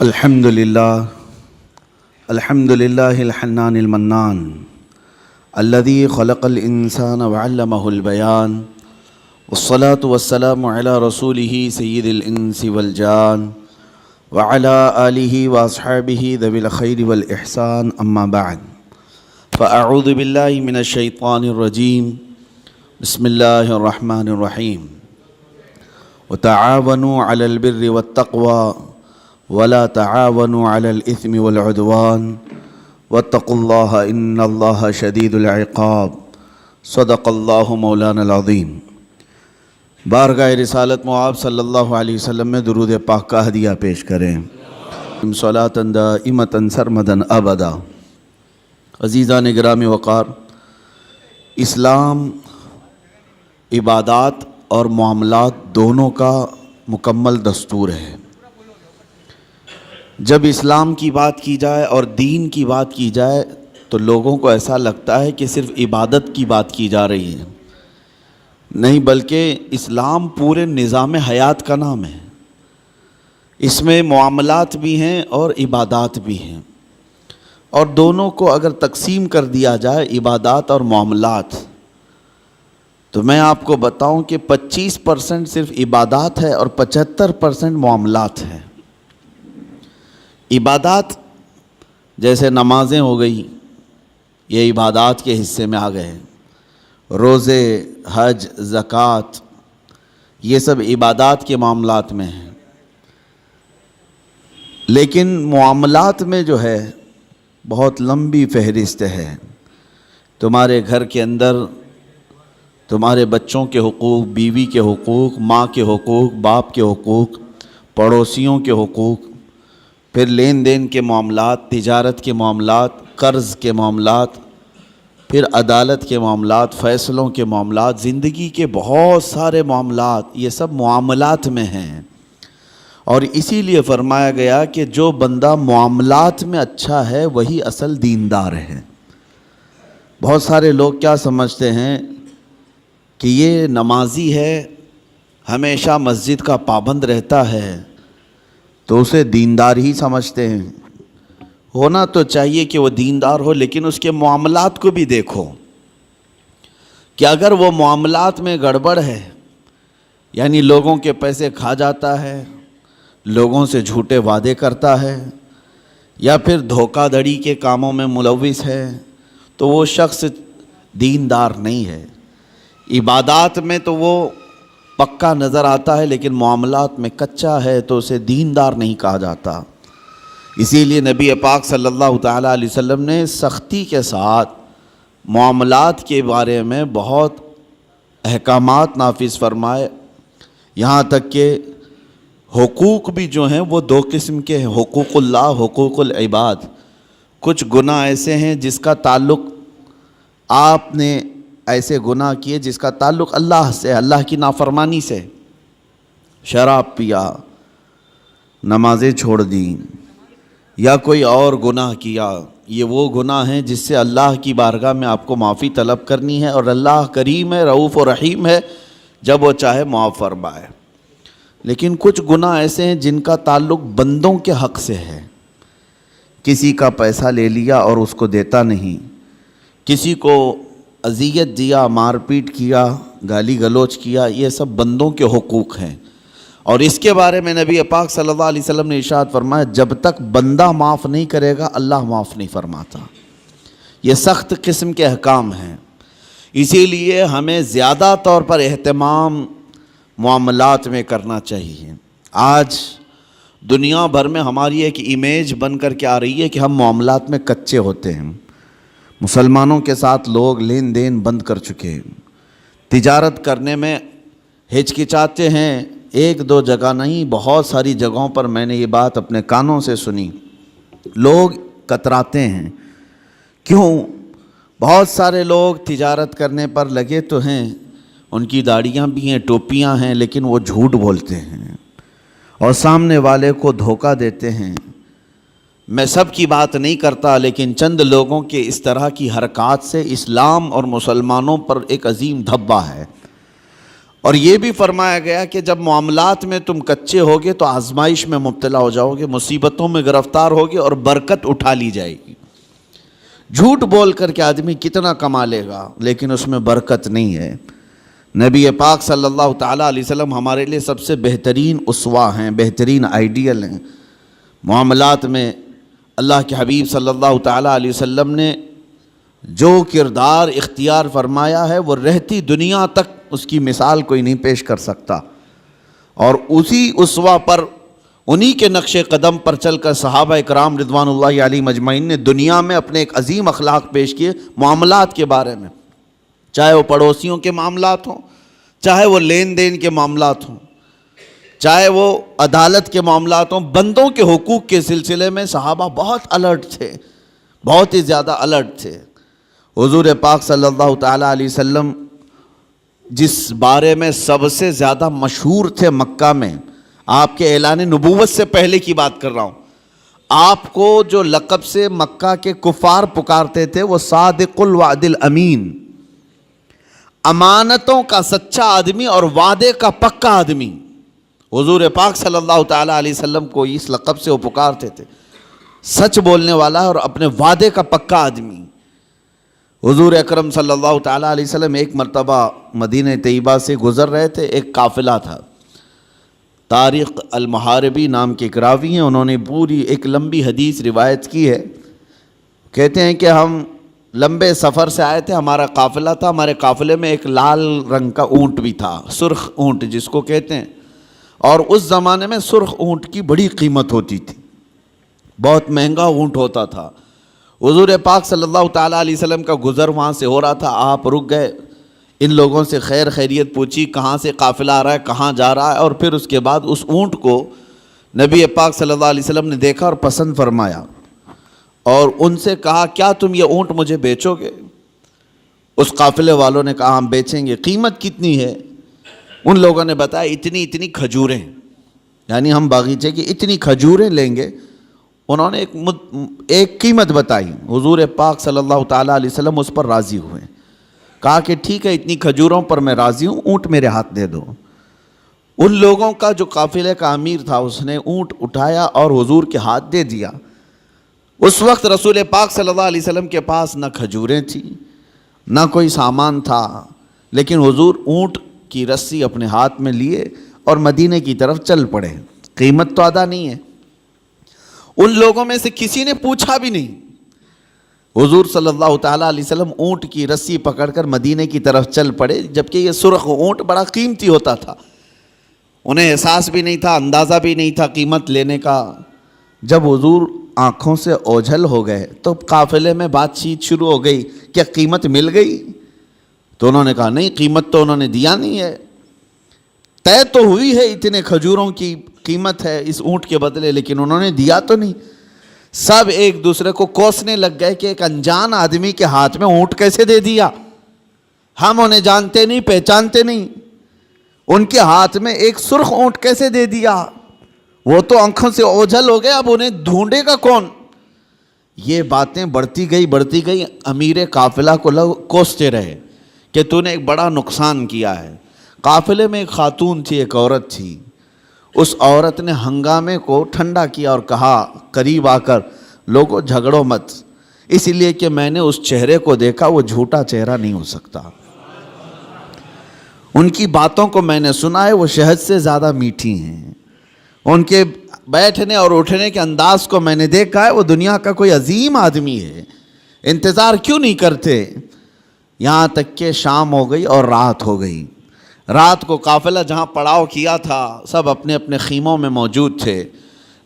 الحمد لله الحنان المنان الذي خلق الإنسان وعلمه البيان والصلاة والسلام على رسوله سيد الإنس والجان وعلى آله وأصحابه ذوي الخير والإحسان أما بعد فأعوذ بالله من الشيطان الرجيم بسم الله الرحمن الرحيم وتعاونوا على البر والتقوى ولا تعاونوا على الإثم والعدوان واتقوا الله إن الله شديد العقاب صدق الله مولانا العظیم۔ بارگاہ رسالت معاب صلی اللہ علیہ وسلم میں درود پاک کا ہدیہ پیش کریں۔ صلاۃ دائمۃ سرمدا ابدا۔ عزیزان گرامی وقار، اسلام عبادات اور معاملات دونوں کا مکمل دستور ہے۔ جب اسلام کی بات کی جائے اور دین کی بات کی جائے تو لوگوں کو ایسا لگتا ہے کہ صرف عبادت کی بات کی جا رہی ہے، نہیں بلکہ اسلام پورے نظام حیات کا نام ہے۔ اس میں معاملات بھی ہیں اور عبادات بھی ہیں، اور دونوں کو اگر تقسیم کر دیا جائے عبادات اور معاملات تو میں آپ کو بتاؤں کہ 25% صرف عبادات ہے اور 75% معاملات ہے۔ عبادات جیسے نمازیں ہو گئی، یہ عبادات کے حصے میں آ گئے ہیں۔ روزے، حج، زکوٰۃ، یہ سب عبادات کے معاملات میں ہیں۔ لیکن معاملات میں جو ہے بہت لمبی فہرست ہے۔ تمہارے گھر کے اندر تمہارے بچوں کے حقوق، بیوی کے حقوق، ماں کے حقوق، باپ کے حقوق، پڑوسیوں کے حقوق، پھر لین دین کے معاملات، تجارت کے معاملات، قرض کے معاملات، پھر عدالت کے معاملات، فیصلوں کے معاملات، زندگی کے بہت سارے معاملات، یہ سب معاملات میں ہیں۔ اور اسی لیے فرمایا گیا کہ جو بندہ معاملات میں اچھا ہے وہی اصل دیندار ہے۔ بہت سارے لوگ کیا سمجھتے ہیں کہ یہ نمازی ہے، ہمیشہ مسجد کا پابند رہتا ہے تو اسے دیندار ہی سمجھتے ہیں۔ ہونا تو چاہیے کہ وہ دیندار ہو، لیکن اس کے معاملات کو بھی دیکھو کہ اگر وہ معاملات میں گڑبڑ ہے، یعنی لوگوں کے پیسے کھا جاتا ہے، لوگوں سے جھوٹے وعدے کرتا ہے، یا پھر دھوکہ دھڑی کے کاموں میں ملوث ہے، تو وہ شخص دیندار نہیں ہے۔ عبادات میں تو وہ پکا نظر آتا ہے، لیکن معاملات میں کچا ہے تو اسے دیندار نہیں کہا جاتا۔ اسی لیے نبی پاک صلی اللہ تعالیٰ علیہ وسلم نے سختی کے ساتھ معاملات کے بارے میں بہت احکامات نافذ فرمائے، یہاں تک کہ حقوق بھی جو ہیں وہ دو قسم کے ہیں، حقوق اللہ، حقوق العباد۔ کچھ گناہ ایسے ہیں جس کا تعلق آپ نے ایسے گناہ کیے جس کا تعلق اللہ سے، اللہ کی نافرمانی سے، شراب پیا، نمازیں چھوڑ دیں، یا کوئی اور گناہ کیا، یہ وہ گناہ ہیں جس سے اللہ کی بارگاہ میں آپ کو معافی طلب کرنی ہے، اور اللہ کریم ہے، رؤوف و رحیم ہے، جب وہ چاہے معاف فرمائے۔ لیکن کچھ گناہ ایسے ہیں جن کا تعلق بندوں کے حق سے ہے۔ کسی کا پیسہ لے لیا اور اس کو دیتا نہیں، کسی کو اذیت دیا، مار پیٹ کیا، گالی گلوچ کیا، یہ سب بندوں کے حقوق ہیں۔ اور اس کے بارے میں نبی پاک صلی اللہ علیہ وسلم نے ارشاد فرمایا، جب تک بندہ معاف نہیں کرے گا اللہ معاف نہیں فرماتا۔ یہ سخت قسم کے احکام ہیں، اسی لیے ہمیں زیادہ طور پر اہتمام معاملات میں کرنا چاہیے۔ آج دنیا بھر میں ہماری ایک امیج بن کر کے آ رہی ہے کہ ہم معاملات میں کچے ہوتے ہیں۔ مسلمانوں کے ساتھ لوگ لین دین بند کر چکے ہیں، تجارت کرنے میں ہچکچاتے ہیں۔ ایک دو جگہ نہیں، بہت ساری جگہوں پر میں نے یہ بات اپنے کانوں سے سنی، لوگ کتراتے ہیں۔ کیوں؟ بہت سارے لوگ تجارت کرنے پر لگے تو ہیں، ان کی داڑیاں بھی ہیں، ٹوپیاں ہیں، لیکن وہ جھوٹ بولتے ہیں اور سامنے والے کو دھوکہ دیتے ہیں۔ میں سب کی بات نہیں کرتا، لیکن چند لوگوں کے اس طرح کی حرکات سے اسلام اور مسلمانوں پر ایک عظیم دھبہ ہے۔ اور یہ بھی فرمایا گیا کہ جب معاملات میں تم کچے ہوگے تو آزمائش میں مبتلا ہو جاؤ گے، مصیبتوں میں گرفتار ہوگے اور برکت اٹھا لی جائے گی۔ جھوٹ بول کر کے آدمی کتنا کما لے گا لیکن اس میں برکت نہیں ہے۔ نبی پاک صلی اللہ تعالیٰ علیہ وسلم ہمارے لیے سب سے بہترین اسوہ ہیں، بہترین آئیڈیل ہیں۔ معاملات میں اللہ کے حبیب صلی اللہ تعالیٰ علیہ وسلم نے جو کردار اختیار فرمایا ہے وہ رہتی دنیا تک اس کی مثال کوئی نہیں پیش کر سکتا، اور اسی اسوہ پر، انہی کے نقش قدم پر چل کر صحابہ اکرام رضوان اللہ علیہم اجمعین نے دنیا میں اپنے ایک عظیم اخلاق پیش کیے معاملات کے بارے میں، چاہے وہ پڑوسیوں کے معاملات ہوں، چاہے وہ لین دین کے معاملات ہوں، چاہے وہ عدالت کے معاملات ہوں، بندوں کے حقوق کے سلسلے میں صحابہ بہت الرٹ تھے، بہت ہی زیادہ الرٹ تھے۔ حضور پاک صلی اللہ تعالیٰ علیہ وسلم جس بارے میں سب سے زیادہ مشہور تھے مکہ میں، آپ کے اعلان نبوت سے پہلے کی بات کر رہا ہوں، آپ کو جو لقب سے مکہ کے کفار پکارتے تھے وہ صادق الوعد الامین، امانتوں کا سچا آدمی اور وعدے کا پکا آدمی۔ حضور پاک صلی اللہ تعالیٰ علیہ وسلم کو اس لقب سے وہ پکارتے تھے، سچ بولنے والا اور اپنے وعدے کا پکا آدمی۔ حضور اکرم صلی اللہ تعالیٰ علیہ وسلم ایک مرتبہ مدینہ طیبہ سے گزر رہے تھے، ایک قافلہ تھا، طارق المحاربی نام کے ایک راوی ہیں، انہوں نے پوری ایک لمبی حدیث روایت کی ہے۔ کہتے ہیں کہ ہم لمبے سفر سے آئے تھے، ہمارا قافلہ تھا، ہمارے قافلے میں ایک لال رنگ کا اونٹ بھی تھا، سرخ اونٹ جس کو کہتے ہیں، اور اس زمانے میں سرخ اونٹ کی بڑی قیمت ہوتی تھی، بہت مہنگا اونٹ ہوتا تھا۔ حضور پاک صلی اللہ تعالیٰ علیہ وسلم کا گزر وہاں سے ہو رہا تھا، آپ رک گئے، ان لوگوں سے خیر خیریت پوچھی، کہاں سے قافلہ آ رہا ہے، کہاں جا رہا ہے، اور پھر اس کے بعد اس اونٹ کو نبی پاک صلی اللہ علیہ وسلم نے دیکھا اور پسند فرمایا، اور ان سے کہا کیا تم یہ اونٹ مجھے بیچو گے؟ اس قافلے والوں نے کہا ہم بیچیں گے۔ قیمت کتنی ہے؟ ان لوگوں نے بتایا اتنی کھجوریں، یعنی ہم باغیچے کی اتنی کھجوریں لیں گے۔ انہوں نے ایک قیمت بتائی، حضور پاک صلی اللہ تعالیٰ علیہ وسلم اس پر راضی ہوئے، کہا کہ ٹھیک ہے اتنی کھجوروں پر میں راضی ہوں، اونٹ میرے ہاتھ دے دو۔ ان لوگوں کا جو قافلے کا امیر تھا اس نے اونٹ اٹھایا اور حضور کے ہاتھ دے دیا۔ اس وقت رسول پاک صلی اللہ علیہ وسلم کے پاس نہ کھجوریں تھیں، نہ کوئی سامان تھا، لیکن حضور اونٹ کی رسی اپنے ہاتھ میں لیے اور مدینے کی طرف چل پڑے۔ قیمت تو ادا نہیں ہے۔ ان لوگوں میں سے کسی نے پوچھا بھی نہیں۔ حضور صلی اللہ تعالیٰ علیہ وسلم اونٹ کی رسی پکڑ کر مدینے کی طرف چل پڑے، جبکہ یہ سرخ اونٹ بڑا قیمتی ہوتا تھا، انہیں احساس بھی نہیں تھا، اندازہ بھی نہیں تھا قیمت لینے کا۔ جب حضور آنکھوں سے اوجھل ہو گئے تو قافلے میں بات چیت شروع ہو گئی، کیا قیمت مل گئی؟ تو انہوں نے کہا نہیں، قیمت تو انہوں نے دیا نہیں ہے، طے تو ہوئی ہے اتنے کھجوروں کی قیمت ہے اس اونٹ کے بدلے، لیکن انہوں نے دیا تو نہیں۔ سب ایک دوسرے کو کوسنے لگ گئے کہ ایک انجان آدمی کے ہاتھ میں اونٹ کیسے دے دیا، ہم انہیں جانتے نہیں، پہچانتے نہیں، ان کے ہاتھ میں ایک سرخ اونٹ کیسے دے دیا؟ وہ تو آنکھوں سے اوجھل ہو گئے، اب انہیں ڈھونڈے گا کون؟ یہ باتیں بڑھتی گئی، امیر قافلہ کو لوگ کوستے رہے کہ تو نے ایک بڑا نقصان کیا ہے۔ قافلے میں ایک خاتون تھی، ایک عورت تھی، اس عورت نے ہنگامے کو ٹھنڈا کیا اور کہا قریب آ کر، لوگوں جھگڑو مت، اس لیے کہ میں نے اس چہرے کو دیکھا، وہ جھوٹا چہرہ نہیں ہو سکتا، ان کی باتوں کو میں نے سنا ہے، وہ شہد سے زیادہ میٹھی ہیں، ان کے بیٹھنے اور اٹھنے کے انداز کو میں نے دیکھا ہے، وہ دنیا کا کوئی عظیم آدمی ہے، انتظار کیوں نہیں کرتے؟ یہاں تک کہ شام ہو گئی اور رات ہو گئی۔ رات کو قافلہ جہاں پڑاؤ کیا تھا سب اپنے اپنے خیموں میں موجود تھے۔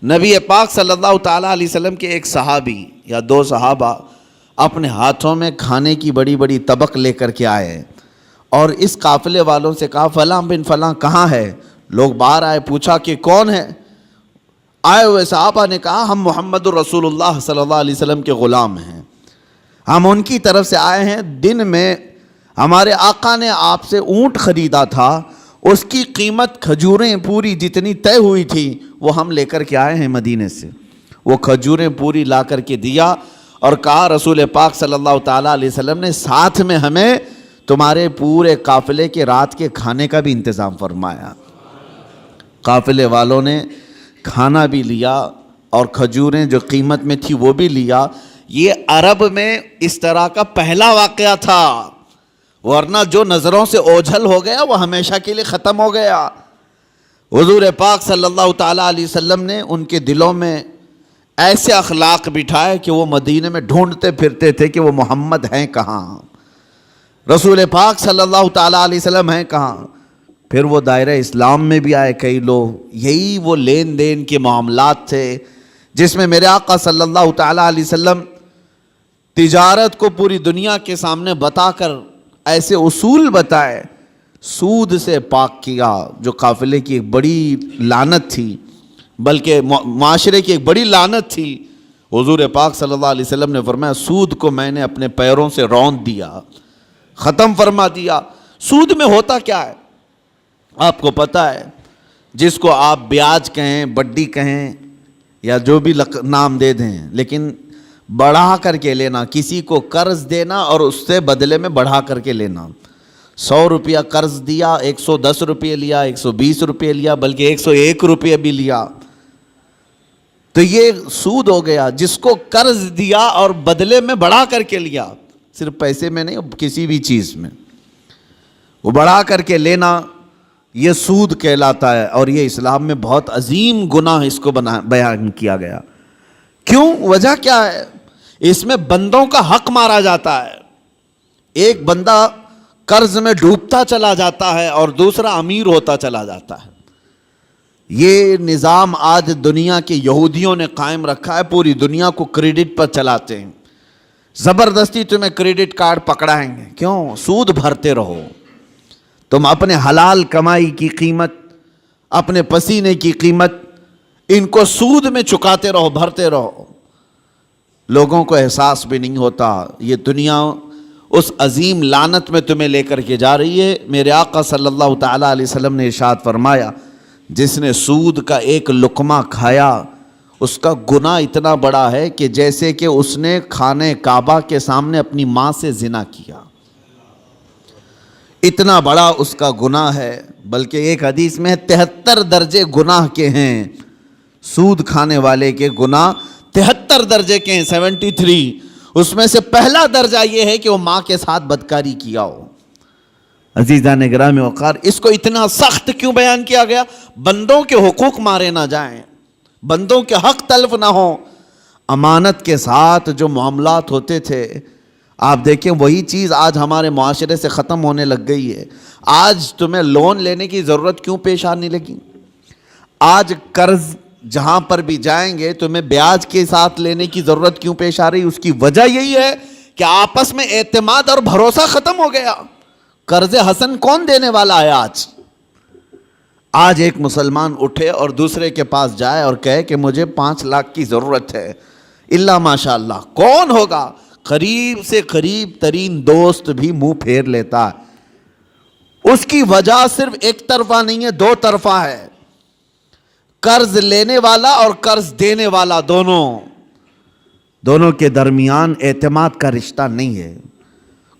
نبی پاک صلی اللہ تعالیٰ علیہ وسلم کے ایک صحابی یا دو صحابہ اپنے ہاتھوں میں کھانے کی بڑی بڑی طبق لے کر کے آئے اور اس قافلے والوں سے کہا فلاں بن فلاں کہاں ہے؟ لوگ باہر آئے، پوچھا کہ کون ہے؟ آئے ہوئے صحابہ نے کہا ہم محمد الرسول اللہ صلی اللہ علیہ وسلم کے غلام ہیں، ہم ان کی طرف سے آئے ہیں، دن میں ہمارے آقا نے آپ سے اونٹ خریدا تھا، اس کی قیمت کھجوریں پوری جتنی طے ہوئی تھی وہ ہم لے کر کے آئے ہیں مدینے سے۔ وہ کھجوریں پوری لا کر کے دیا اور کہا رسول پاک صلی اللہ تعالیٰ علیہ وسلم نے ساتھ میں ہمیں تمہارے پورے قافلے کے رات کے کھانے کا بھی انتظام فرمایا. قافلے والوں نے کھانا بھی لیا اور کھجوریں جو قیمت میں تھی وہ بھی لیا. یہ عرب میں اس طرح کا پہلا واقعہ تھا، ورنہ جو نظروں سے اوجھل ہو گیا وہ ہمیشہ کے لیے ختم ہو گیا. حضور پاک صلی اللہ تعالیٰ علیہ وسلم نے ان کے دلوں میں ایسے اخلاق بٹھائے کہ وہ مدینے میں ڈھونڈتے پھرتے تھے کہ وہ محمد ہیں کہاں، رسول پاک صلی اللہ تعالیٰ علیہ وسلم ہیں کہاں. پھر وہ دائرہ اسلام میں بھی آئے کئی لوگ. یہی وہ لین دین کے معاملات تھے جس میں میرے آقا صلی اللہ تعالیٰ علیہ وسلم تجارت کو پوری دنیا کے سامنے بتا کر ایسے اصول بتائے. سود سے پاک کیا جو قافلے کی ایک بڑی لعنت تھی، بلکہ معاشرے کی ایک بڑی لعنت تھی. حضور پاک صلی اللہ علیہ وسلم نے فرمایا سود کو میں نے اپنے پیروں سے روند دیا، ختم فرما دیا. سود میں ہوتا کیا ہے آپ کو پتہ ہے؟ جس کو آپ بیاج کہیں، بڈی کہیں یا جو بھی نام دے دیں، لیکن بڑھا کر کے لینا، کسی کو قرض دینا اور اس سے بدلے میں بڑھا کر کے لینا. 100 روپیہ قرض دیا، 110 روپے لیا، 120 روپے لیا، بلکہ 101 روپے بھی لیا، تو یہ سود ہو گیا. جس کو قرض دیا اور بدلے میں بڑھا کر کے لیا، صرف پیسے میں نہیں، کسی بھی چیز میں وہ بڑھا کر کے لینا، یہ سود کہلاتا ہے. اور یہ اسلام میں بہت عظیم گناہ اس کو بیان کیا گیا. کیوں؟ وجہ کیا ہے؟ اس میں بندوں کا حق مارا جاتا ہے. ایک بندہ قرض میں ڈوبتا چلا جاتا ہے اور دوسرا امیر ہوتا چلا جاتا ہے. یہ نظام آج دنیا کے یہودیوں نے قائم رکھا ہے. پوری دنیا کو کریڈٹ پر چلاتے ہیں. زبردستی تمہیں کریڈٹ کارڈ پکڑائیں گے. کیوں؟ سود بھرتے رہو. تم اپنے حلال کمائی کی قیمت، اپنے پسینے کی قیمت ان کو سود میں چکاتے رہو، بھرتے رہو. لوگوں کو احساس بھی نہیں ہوتا. یہ دنیا اس عظیم لعنت میں تمہیں لے کر کے جا رہی ہے. میرے آقا صلی اللہ تعالیٰ علیہ وسلم نے ارشاد فرمایا جس نے سود کا ایک لقمہ کھایا اس کا گناہ اتنا بڑا ہے کہ جیسے کہ اس نے خانہ کعبہ کے سامنے اپنی ماں سے زنا کیا. اتنا بڑا اس کا گناہ ہے. بلکہ ایک حدیث میں 73 درجے گناہ کے ہیں. سود کھانے والے کے گناہ 73 درجے کے ہیں، 73. اس میں سے پہلا درجہ یہ ہے کہ وہ ماں کے ساتھ بدکاری کیا ہو. عزیزان گرامی وقار، اس کو اتنا سخت کیوں بیان کیا گیا؟ بندوں کے حقوق مارے نہ جائیں، بندوں کے حق تلف نہ ہوں. امانت کے ساتھ جو معاملات ہوتے تھے، آپ دیکھیں وہی چیز آج ہمارے معاشرے سے ختم ہونے لگ گئی ہے. آج تمہیں لون لینے کی ضرورت کیوں پیش آنے لگی؟ آج قرض جہاں پر بھی جائیں گے تمہیں بیاج کے ساتھ لینے کی ضرورت کیوں پیش آ رہی؟ اس کی وجہ یہی ہے کہ آپس میں اعتماد اور بھروسہ ختم ہو گیا. قرض حسن کون دینے والا ہے آج ایک مسلمان اٹھے اور دوسرے کے پاس جائے اور کہے کہ مجھے 5 لاکھ کی ضرورت ہے، اللہ ماشاء اللہ کون ہوگا؟ قریب سے قریب ترین دوست بھی منہ پھیر لیتا ہے. اس کی وجہ صرف ایک طرفہ نہیں ہے، 2 طرفہ ہے. قرض لینے والا اور قرض دینے والا دونوں کے درمیان اعتماد کا رشتہ نہیں ہے.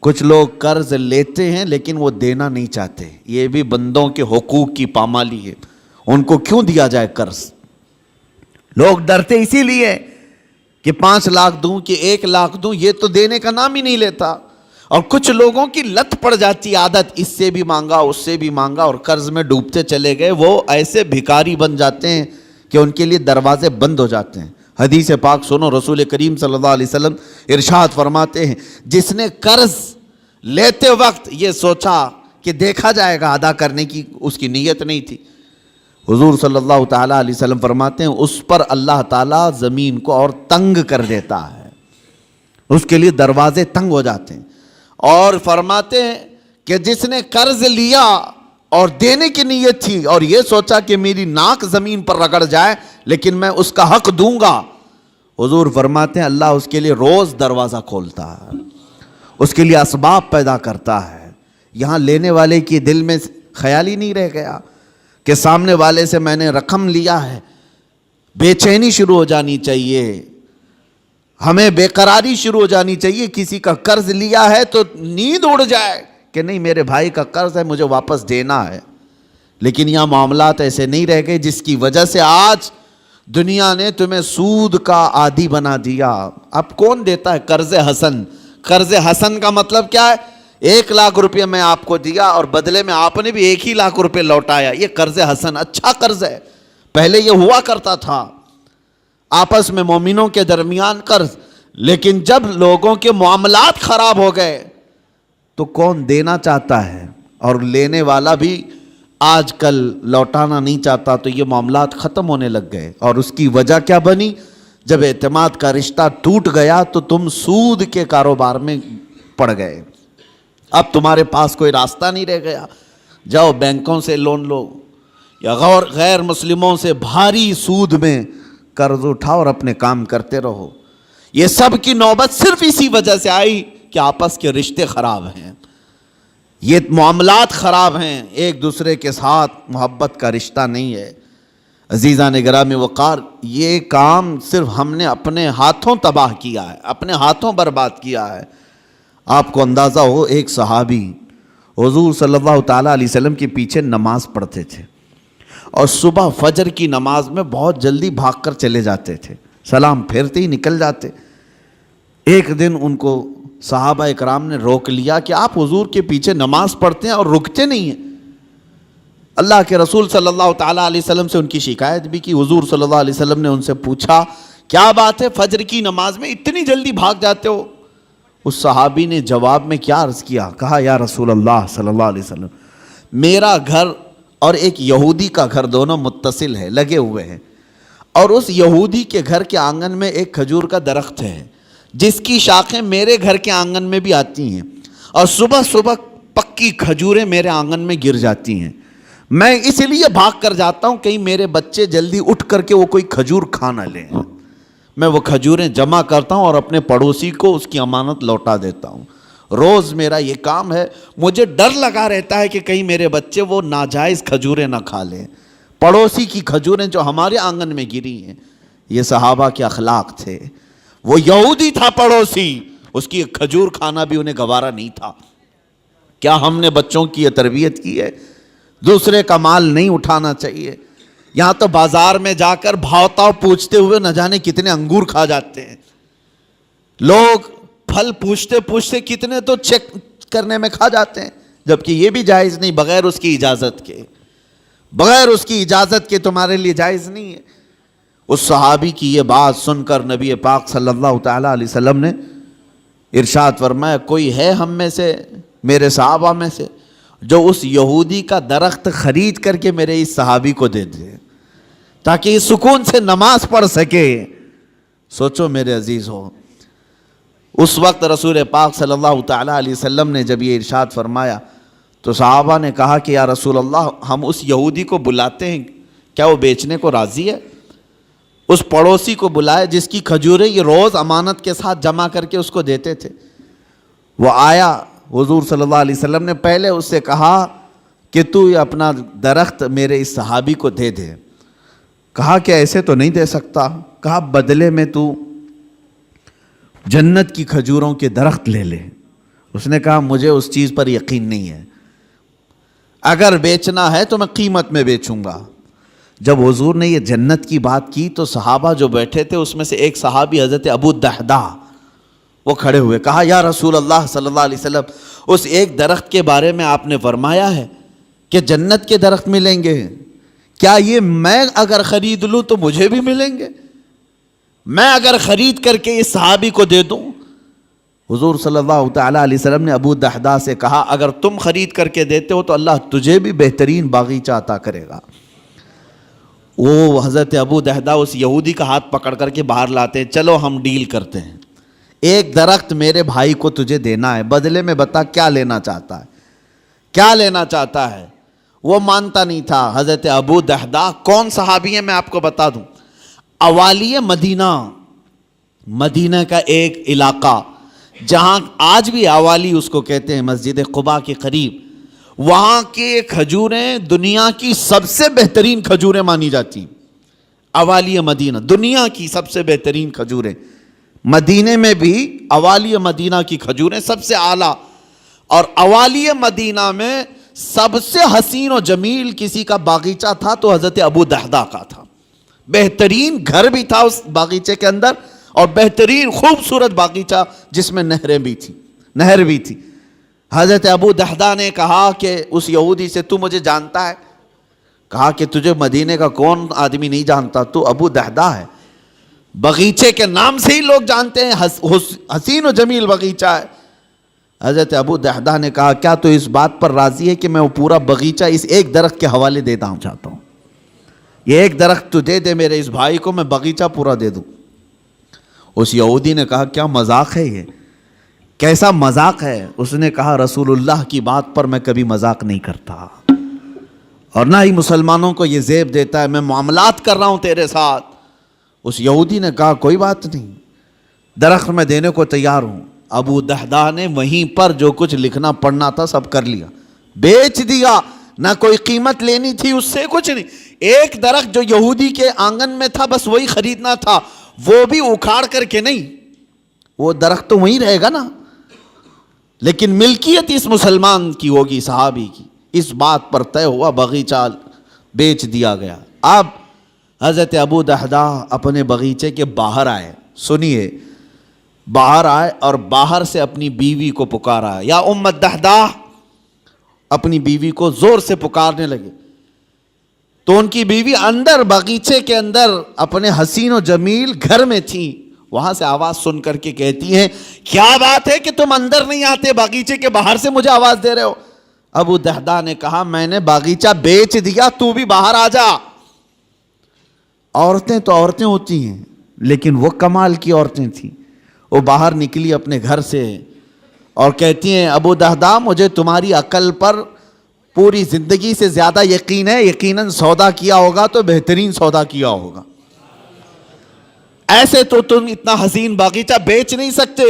کچھ لوگ قرض لیتے ہیں لیکن وہ دینا نہیں چاہتے. یہ بھی بندوں کے حقوق کی پامالی ہے. ان کو کیوں دیا جائے قرض؟ لوگ ڈرتے اسی لیے کہ 5 لاکھ دوں کہ 1 لاکھ دوں، یہ تو دینے کا نام ہی نہیں لیتا. اور کچھ لوگوں کی لت پڑ جاتی عادت، اس سے بھی مانگا اس سے بھی مانگا اور قرض میں ڈوبتے چلے گئے. وہ ایسے بھکاری بن جاتے ہیں کہ ان کے لیے دروازے بند ہو جاتے ہیں. حدیث پاک سنو، رسول کریم صلی اللہ علیہ وسلم ارشاد فرماتے ہیں جس نے قرض لیتے وقت یہ سوچا کہ دیکھا جائے گا، ادا کرنے کی اس کی نیت نہیں تھی، حضور صلی اللہ تعالیٰ علیہ وسلم فرماتے ہیں اس پر اللہ تعالیٰ زمین کو اور تنگ کر دیتا ہے، اس کے لیے دروازے تنگ ہو جاتے ہیں. اور فرماتے ہیں کہ جس نے قرض لیا اور دینے کی نیت تھی اور یہ سوچا کہ میری ناک زمین پر رگڑ جائے لیکن میں اس کا حق دوں گا، حضور فرماتے ہیں اللہ اس کے لیے روز دروازہ کھولتا ہے، اس کے لیے اسباب پیدا کرتا ہے. یہاں لینے والے کی دل میں خیال ہی نہیں رہ گیا کہ سامنے والے سے میں نے رقم لیا ہے. بے چینی شروع ہو جانی چاہیے، ہمیں بے قراری شروع ہو جانی چاہیے. کسی کا قرض لیا ہے تو نیند اڑ جائے کہ نہیں میرے بھائی کا قرض ہے مجھے واپس دینا ہے. لیکن یہاں معاملات ایسے نہیں رہ گئے جس کی وجہ سے آج دنیا نے تمہیں سود کا عادی بنا دیا. اب کون دیتا ہے قرض حسن؟ قرض حسن کا مطلب کیا ہے؟ 1,00,000 روپیہ میں آپ کو دیا اور بدلے میں آپ نے بھی 1,00,000 روپے لوٹایا. یہ قرض حسن اچھا قرض ہے. پہلے یہ ہوا کرتا تھا آپس میں مومنوں کے درمیان قرض. لیکن جب لوگوں کے معاملات خراب ہو گئے تو کون دینا چاہتا ہے اور لینے والا بھی آج کل لوٹانا نہیں چاہتا. تو یہ معاملات ختم ہونے لگ گئے. اور اس کی وجہ کیا بنی؟ جب اعتماد کا رشتہ ٹوٹ گیا تو تم سود کے کاروبار میں پڑ گئے. اب تمہارے پاس کوئی راستہ نہیں رہ گیا. جاؤ بینکوں سے لون لو یا غیر مسلموں سے بھاری سود میں قرض اٹھاؤ اور اپنے کام کرتے رہو. یہ سب کی نوبت صرف اسی وجہ سے آئی کہ آپس کے رشتے خراب ہیں, یہ معاملات خراب ہیں, ایک دوسرے کے ساتھ محبت کا رشتہ نہیں ہے. عزیزان گرامی وقار, یہ کام صرف ہم نے اپنے ہاتھوں تباہ کیا ہے, اپنے ہاتھوں برباد کیا ہے. آپ کو اندازہ ہو, ایک صحابی حضور صلی اللہ تعالیٰ علیہ وسلم کے پیچھے نماز پڑھتے تھے اور صبح فجر کی نماز میں بہت جلدی بھاگ کر چلے جاتے تھے, سلام پھیرتے ہی نکل جاتے. ایک دن ان کو صحابہ اکرام نے روک لیا کہ آپ حضور کے پیچھے نماز پڑھتے ہیں اور رکتے نہیں ہیں. اللہ کے رسول صلی اللہ تعالیٰ علیہ وسلم سے ان کی شکایت بھی کی. حضور صلی اللہ علیہ وسلم نے ان سے پوچھا کیا بات ہے, فجر کی نماز میں اتنی جلدی بھاگ جاتے ہو؟ اس صحابی نے جواب میں کیا عرض کیا, کہا یا رسول اللہ صلی اللہ علیہ وسلم, میرا گھر اور ایک یہودی کا گھر دونوں متصل ہے, لگے ہوئے ہیں, اور اس یہودی کے گھر کے آنگن میں ایک کھجور کا درخت ہے جس کی شاخیں میرے گھر کے آنگن میں بھی آتی ہیں, اور صبح صبح پکی کھجوریں میرے آنگن میں گر جاتی ہیں. میں اس لیے بھاگ کر جاتا ہوں کہیں میرے بچے جلدی اٹھ کر کے وہ کوئی کھجور کھا نہ لیں. میں وہ کھجوریں جمع کرتا ہوں اور اپنے پڑوسی کو اس کی امانت لوٹا دیتا ہوں. روز میرا یہ کام ہے. مجھے ڈر لگا رہتا ہے کہ کہیں میرے بچے وہ ناجائز کھجوریں نہ کھا لیں, پڑوسی کی کھجوریں جو ہمارے آنگن میں گری ہیں. یہ صحابہ کے اخلاق تھے. وہ یہودی تھا پڑوسی, اس کی کھجور کھانا بھی انہیں گوارا نہیں تھا. کیا ہم نے بچوں کی یہ تربیت کی ہے؟ دوسرے کا مال نہیں اٹھانا چاہیے. یہاں تو بازار میں جا کر بھاؤ تاؤ پوچھتے ہوئے نہ جانے کتنے انگور کھا جاتے ہیں لوگ. پھل پوچھتے پوچھتے کتنے تو چیک کرنے میں کھا جاتے ہیں, جبکہ یہ بھی جائز نہیں, بغیر اس کی اجازت کے, بغیر اس کی اجازت کے تمہارے لیے جائز نہیں ہے. اس صحابی کی یہ بات سن کر نبی پاک صلی اللہ تعالیٰ علیہ وسلم نے ارشاد فرمایا, کوئی ہے ہم میں سے, میرے صحابہ میں سے, جو اس یہودی کا درخت خرید کر کے میرے اس صحابی کو دے دے تاکہ یہ سکون سے نماز پڑھ سکے. سوچو میرے عزیز ہو, اس وقت رسول پاک صلی اللہ تعالیٰ علیہ وسلم نے جب یہ ارشاد فرمایا تو صحابہ نے کہا کہ یا رسول اللہ, ہم اس یہودی کو بلاتے ہیں, کیا وہ بیچنے کو راضی ہے؟ اس پڑوسی کو بلائے جس کی کھجوریں یہ روز امانت کے ساتھ جمع کر کے اس کو دیتے تھے. وہ آیا, حضور صلی اللہ علیہ وسلم نے پہلے اس سے کہا کہ تو یہ اپنا درخت میرے اس صحابی کو دے دے. کہا کہ ایسے تو نہیں دے سکتا. کہا بدلے میں تو جنت کی کھجوروں کے درخت لے لے. اس نے کہا مجھے اس چیز پر یقین نہیں ہے, اگر بیچنا ہے تو میں قیمت میں بیچوں گا. جب حضور نے یہ جنت کی بات کی تو صحابہ جو بیٹھے تھے اس میں سے ایک صحابی حضرت ابو الدحداء وہ کھڑے ہوئے, کہا یا رسول اللہ صلی اللہ علیہ وسلم, اس ایک درخت کے بارے میں آپ نے فرمایا ہے کہ جنت کے درخت ملیں گے, کیا یہ میں اگر خرید لوں تو مجھے بھی ملیں گے؟ میں اگر خرید کر کے اس صحابی کو دے دوں؟ حضور صلی اللہ تعالیٰ علیہ وسلم نے ابو الدحداء سے کہا اگر تم خرید کر کے دیتے ہو تو اللہ تجھے بھی بہترین باغیچہ عطا کرے گا. وہ حضرت ابو الدحداء اس یہودی کا ہاتھ پکڑ کر کے باہر لاتے ہیں, چلو ہم ڈیل کرتے ہیں, ایک درخت میرے بھائی کو تجھے دینا ہے, بدلے میں بتا کیا لینا چاہتا ہے, کیا لینا چاہتا ہے. وہ مانتا نہیں تھا. حضرت ابو الدحداء کون صحابی ہیں میں آپ کو بتا دوں, اوالی مدینہ, مدینہ کا ایک علاقہ جہاں آج بھی اوالی اس کو کہتے ہیں, مسجد قباء کے قریب, وہاں کی کھجوریں دنیا کی سب سے بہترین کھجوریں مانی جاتی ہیں. اوالی مدینہ دنیا کی سب سے بہترین کھجوریں, مدینے میں بھی اوالی مدینہ کی کھجوریں سب سے اعلیٰ. اور اوالی مدینہ میں سب سے حسین و جمیل کسی کا باغیچہ تھا تو حضرت ابو دحدہ کا تھا. بہترین گھر بھی تھا اس باغیچے کے اندر اور بہترین خوبصورت باغیچہ جس میں نہر بھی تھی. حضرت ابو دحدہ نے کہا کہ اس یہودی سے تو مجھے جانتا ہے؟ کہا کہ تجھے مدینے کا کون آدمی نہیں جانتا، تو ابو دحدہ ہے. باغیچے کے نام سے ہی لوگ جانتے ہیں، حسین و جمیل باغیچہ ہے. حضرت ابو دحدہ نے کہا کیا تو اس بات پر راضی ہے کہ میں وہ پورا باغیچہ اس ایک درخت کے حوالے دیتا ہوں چاہتا ہوں، یہ ایک درخت تو دے دے میرے اس بھائی کو، میں باغیچہ پورا دے دوں. اس یہودی نے کہا کیا مذاق ہے، یہ کیسا مذاق ہے؟ اس نے کہا رسول اللہ کی بات پر میں کبھی مذاق نہیں کرتا اور نہ ہی مسلمانوں کو یہ زیب دیتا ہے، میں معاملات کر رہا ہوں تیرے ساتھ. اس یہودی نے کہا کوئی بات نہیں، درخت میں دینے کو تیار ہوں. ابو دحدہ نے وہیں پر جو کچھ لکھنا پڑھنا تھا سب کر لیا، بیچ دیا، نہ کوئی قیمت لینی تھی اس سے، کچھ نہیں. ایک درخت جو یہودی کے آنگن میں تھا بس وہی خریدنا تھا، وہ بھی اکھاڑ کر کے نہیں، وہ درخت تو وہیں رہے گا نا، لیکن ملکیت اس مسلمان کی ہوگی، صحابی کی. اس بات پر طے ہوا، باغیچہ بیچ دیا گیا. اب حضرت ابو دحدہ اپنے باغیچے کے باہر آئے، سنیے، باہر آئے اور باہر سے اپنی بیوی کو پکارا، یا ام الدحدہ، اپنی بیوی کو زور سے پکارنے لگے. تو ان کی بیوی اندر باغیچے کے اندر اپنے حسین و جمیل گھر میں تھی. وہاں سے آواز سن کر کے کہتی ہیں کیا بات ہے کہ تم اندر نہیں آتے، باغیچے کے باہر سے مجھے آواز دے رہے ہو؟ ابو دحدہ نے کہا میں نے باغیچہ بیچ دیا، تو بھی باہر آ جا. عورتیں تو عورتیں ہوتی ہیں، لیکن وہ کمال کی عورتیں تھیں. وہ باہر نکلی اپنے گھر سے اور کہتی ہیں ابو دحدہ مجھے تمہاری عقل پر پوری زندگی سے زیادہ یقین ہے، یقیناً سودا کیا ہوگا تو بہترین سودا کیا ہوگا، ایسے تو تم اتنا حسین باغیچہ بیچ نہیں سکتے،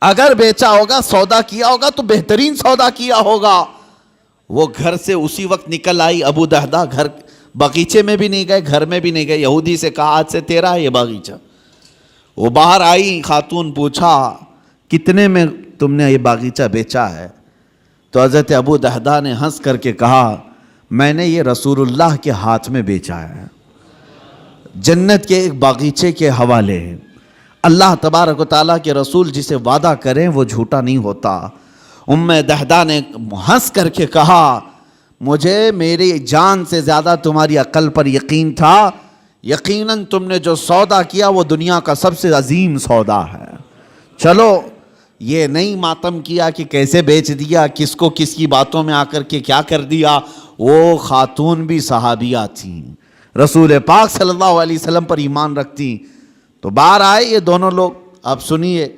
اگر بیچا ہوگا سودا کیا ہوگا تو بہترین سودا کیا ہوگا. وہ گھر سے اسی وقت نکل آئی. ابو دحدہ گھر باغیچے میں بھی نہیں گئے، گھر میں بھی نہیں گئے. یہودی سے کہا آج سے تیرا ہے یہ باغیچہ. وہ باہر آئی، خاتون پوچھا کتنے میں تم نے یہ باغیچہ بیچا ہے؟ تو حضرت ابو دحدہ نے ہنس کر کے کہا میں نے یہ رسول اللہ کے ہاتھ میں بیچا ہے، جنت کے ایک باغیچے کے حوالے. اللہ تبارک و تعالیٰ کے رسول جسے وعدہ کریں وہ جھوٹا نہیں ہوتا. ام دحدہ نے ہنس کر کے کہا مجھے میری جان سے زیادہ تمہاری عقل پر یقین تھا، یقیناً تم نے جو سودا کیا وہ دنیا کا سب سے عظیم سودا ہے. چلو یہ نہیں ماتم کیا کہ کیسے بیچ دیا، کس کو کس کی باتوں میں آ کر کے کیا کر دیا. وہ خاتون بھی صحابیہ تھیں، رسول پاک صلی اللہ علیہ وسلم پر ایمان رکھتی. تو باہر آئے یہ دونوں لوگ. اب سنیے،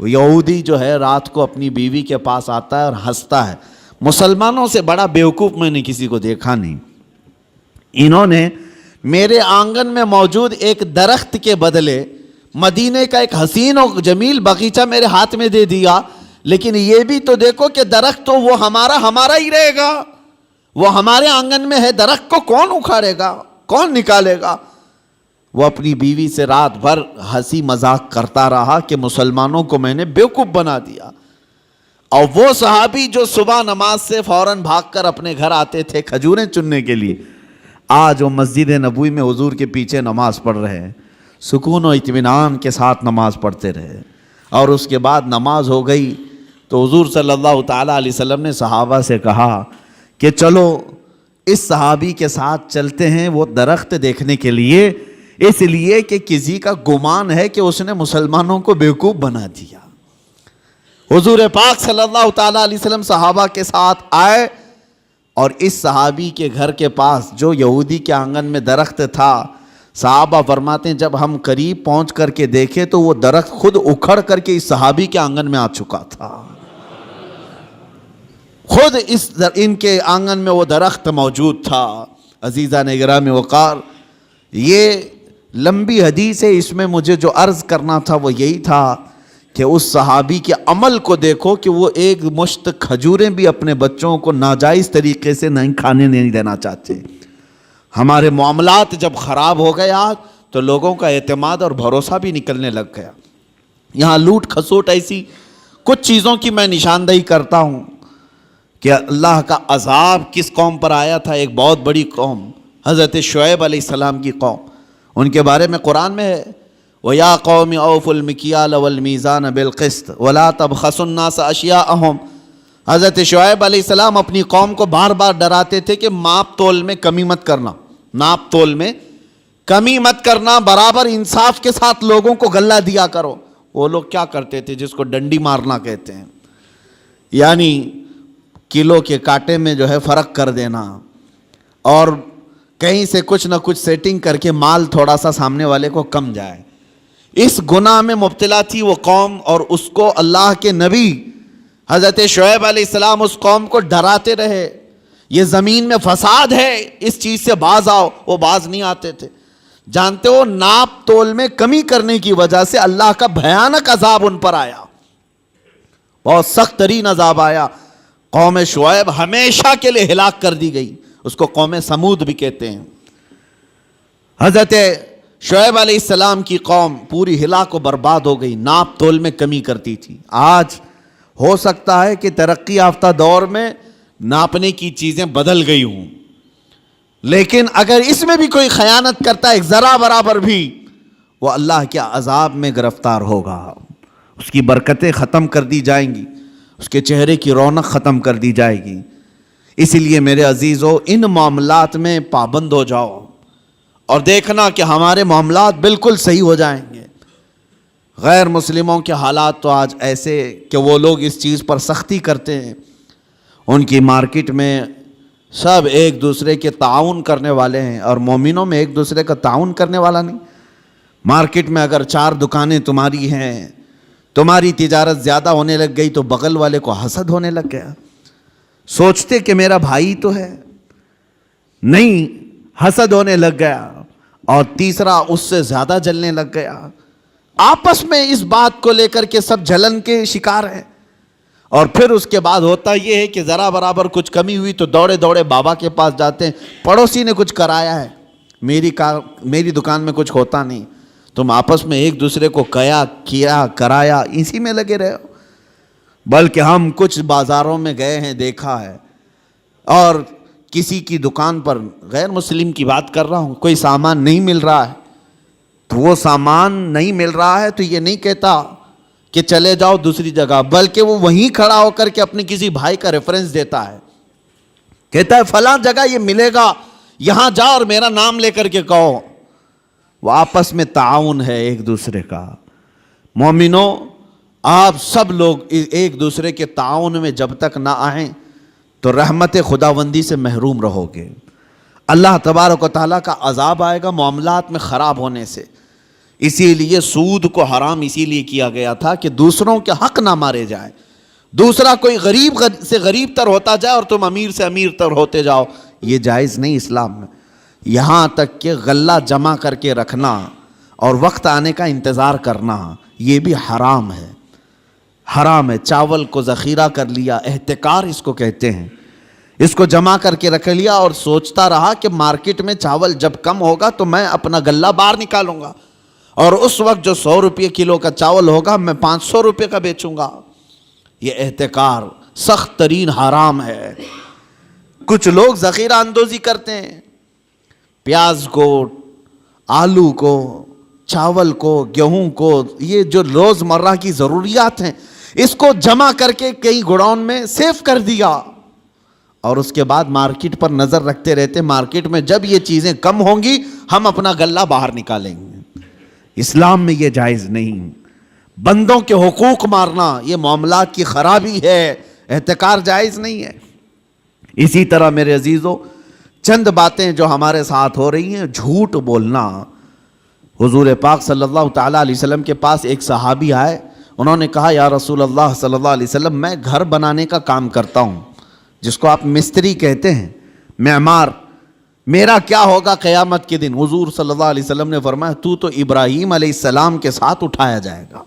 وہ یہودی جو ہے رات کو اپنی بیوی کے پاس آتا ہے اور ہنستا ہے. مسلمانوں سے بڑا بیوقوف میں نے کسی کو دیکھا نہیں. انہوں نے میرے آنگن میں موجود ایک درخت کے بدلے مدینے کا ایک حسین و جمیل باغیچہ میرے ہاتھ میں دے دیا. لیکن یہ بھی تو دیکھو کہ درخت تو وہ ہمارا ہی رہے گا، وہ ہمارے آنگن میں ہے، درخت کو کون اکھاڑے گا، کون نکالے گا. وہ اپنی بیوی سے رات بھر ہنسی مذاق کرتا رہا کہ مسلمانوں کو میں نے بیوقوف بنا دیا. اور وہ صحابی جو صبح نماز سے فوراً بھاگ کر اپنے گھر آتے تھے کھجوریں چننے کے لیے، آج وہ مسجد نبوی میں حضور کے پیچھے نماز پڑھ رہے ہیں، سکون و اطمینان کے ساتھ نماز پڑھتے رہے. اور اس کے بعد نماز ہو گئی تو حضور صلی اللہ تعالیٰ علیہ وسلم نے صحابہ سے کہا کہ چلو اس صحابی کے ساتھ چلتے ہیں وہ درخت دیکھنے کے لیے، اس لیے کہ کسی کا گمان ہے کہ اس نے مسلمانوں کو بیوقوف بنا دیا. حضور پاک صلی اللہ تعالیٰ علیہ وسلم صحابہ کے ساتھ آئے اور اس صحابی کے گھر کے پاس جو یہودی کے آنگن میں درخت تھا، صحابہ فرماتے ہیں جب ہم قریب پہنچ کر کے دیکھے تو وہ درخت خود اکھڑ کر کے اس صحابی کے آنگن میں آ چکا تھا. خود ان کے آنگن میں وہ درخت موجود تھا. عزیزان گرامی وقار، یہ لمبی حدیث ہے، اس میں مجھے جو عرض کرنا تھا وہ یہی تھا کہ اس صحابی کے عمل کو دیکھو کہ وہ ایک مشت کھجوریں بھی اپنے بچوں کو ناجائز طریقے سے نہیں کھانے نہیں دینا چاہتے. ہمارے معاملات جب خراب ہو گیا تو لوگوں کا اعتماد اور بھروسہ بھی نکلنے لگ گیا. یہاں لوٹ کھسوٹ ایسی کچھ چیزوں کی میں نشاندہی کرتا ہوں کہ اللہ کا عذاب کس قوم پر آیا تھا. ایک بہت بڑی قوم حضرت شعیب علیہ السلام کی قوم, ان کے بارے میں قرآن میں ہے وَيَا قَوْمِ أَوْفُوا الْمِكْيَالَ وَالْمِيزَانَ بِالْقِسْطِ وَلَا تَبْخَسُوا النَّاسَ أَشْيَاءَهُمْ. حضرت شعیب علیہ السلام اپنی قوم کو بار بار ڈراتے تھے کہ ماپ تول میں کمی مت کرنا, ناپ تول میں کمی مت کرنا, برابر انصاف کے ساتھ لوگوں کو غلہ دیا کرو. وہ لوگ کیا کرتے تھے جس کو ڈنڈی مارنا کہتے ہیں, یعنی کلو کے کانٹے میں جو ہے فرق کر دینا, اور کہیں سے کچھ نہ کچھ سیٹنگ کر کے مال تھوڑا سا سامنے والے کو کم جائے. اس گناہ میں مبتلا تھی وہ قوم, اور اس کو اللہ کے نبی حضرت شعیب علیہ السلام اس قوم کو ڈراتے رہے یہ زمین میں فساد ہے, اس چیز سے باز آؤ. وہ باز نہیں آتے تھے. جانتے ہو ناپ تول میں کمی کرنے کی وجہ سے اللہ کا بھیانک عذاب ان پر آیا, بہت سخت ترین عذاب آیا. قوم شعیب ہمیشہ کے لیے ہلاک کر دی گئی, اس کو قوم سمود بھی کہتے ہیں. حضرت شعیب علیہ السلام کی قوم پوری ہلاک و برباد ہو گئی, ناپ تول میں کمی کرتی تھی. آج ہو سکتا ہے کہ ترقی یافتہ دور میں ناپنے کی چیزیں بدل گئی ہوں, لیکن اگر اس میں بھی کوئی خیانت کرتا ہے ایک ذرا برابر بھی, وہ اللہ کے عذاب میں گرفتار ہوگا. اس کی برکتیں ختم کر دی جائیں گی, اس کے چہرے کی رونق ختم کر دی جائے گی. اسی لیے میرے عزیزو ان معاملات میں پابند ہو جاؤ اور دیکھنا کہ ہمارے معاملات بالکل صحیح ہو جائیں گے. غیر مسلموں کے حالات تو آج ایسے کہ وہ لوگ اس چیز پر سختی کرتے ہیں. ان کی مارکیٹ میں سب ایک دوسرے کے تعاون کرنے والے ہیں, اور مومنوں میں ایک دوسرے کا تعاون کرنے والا نہیں. مارکیٹ میں اگر 4 دکانیں تمہاری ہیں, تمہاری تجارت زیادہ ہونے لگ گئی تو بغل والے کو حسد ہونے لگ گیا. سوچتے کہ میرا بھائی تو ہے, نہیں, حسد ہونے لگ گیا. اور تیسرا اس سے زیادہ جلنے لگ گیا. آپس میں اس بات کو لے کر کے سب جلن کے شکار ہیں. اور پھر اس کے بعد ہوتا یہ ہے کہ ذرا برابر کچھ کمی ہوئی تو دوڑے دوڑے بابا کے پاس جاتے ہیں, پڑوسی نے کچھ کرایا ہے, میری دکان میں کچھ ہوتا نہیں. تم آپس میں ایک دوسرے کو کیا کرایا اسی میں لگے رہے ہو. بلکہ ہم کچھ بازاروں میں گئے ہیں, دیکھا ہے, اور کسی کی دکان پر, غیر مسلم کی بات کر رہا ہوں, کوئی سامان نہیں مل رہا ہے, تو وہ سامان نہیں مل رہا ہے تو یہ نہیں کہتا کہ چلے جاؤ دوسری جگہ, بلکہ وہ وہیں کھڑا ہو کر کے اپنے کسی بھائی کا ریفرنس دیتا ہے, کہتا ہے فلاں جگہ یہ ملے گا, یہاں جاؤ اور میرا نام لے کر کے کہو. وہ آپس میں تعاون ہے ایک دوسرے کا. مومنوں, آپ سب لوگ ایک دوسرے کے تعاون میں جب تک نہ آئیں تو رحمت خداوندی سے محروم رہو گے. اللہ تبارک و تعالیٰ کا عذاب آئے گا معاملات میں خراب ہونے سے. اسی لیے سود کو حرام اسی لیے کیا گیا تھا کہ دوسروں کے حق نہ مارے جائیں. دوسرا کوئی غریب سے غریب تر ہوتا جائے اور تم امیر سے امیر تر ہوتے جاؤ, یہ جائز نہیں اسلام میں. یہاں تک کہ غلہ جمع کر کے رکھنا اور وقت آنے کا انتظار کرنا, یہ بھی حرام ہے, حرام ہے. چاول کو ذخیرہ کر لیا, احتکار اس کو کہتے ہیں, اس کو جمع کر کے رکھ لیا اور سوچتا رہا کہ مارکیٹ میں چاول جب کم ہوگا تو میں اپنا غلہ باہر نکالوں گا, اور اس وقت جو 100 روپے کلو کا چاول ہوگا میں 500 روپے کا بیچوں گا. یہ احتکار سخت ترین حرام ہے. کچھ لوگ ذخیرہ اندوزی کرتے ہیں, پیاز کو, آلو کو, چاول کو, گیہوں کو, یہ جو روز مرہ کی ضروریات ہیں اس کو جمع کر کے کئی گوڈاؤن میں سیف کر دیا, اور اس کے بعد مارکیٹ پر نظر رکھتے رہتے, مارکیٹ میں جب یہ چیزیں کم ہوں گی ہم اپنا غلہ باہر نکالیں گے. اسلام میں یہ جائز نہیں. بندوں کے حقوق مارنا یہ معاملات کی خرابی ہے, احتکار جائز نہیں ہے. اسی طرح میرے عزیزو چند باتیں جو ہمارے ساتھ ہو رہی ہیں, جھوٹ بولنا. حضور پاک صلی اللہ تعالیٰ علیہ وسلم کے پاس ایک صحابی آئے, انہوں نے کہا یا رسول اللہ صلی اللہ علیہ وسلم, میں گھر بنانے کا کام کرتا ہوں, جس کو آپ مستری کہتے ہیں, معمار, میرا کیا ہوگا قیامت کے دن؟ حضور صلی اللہ علیہ وسلم نے فرمایا تو ابراہیم علیہ السلام کے ساتھ اٹھایا جائے گا.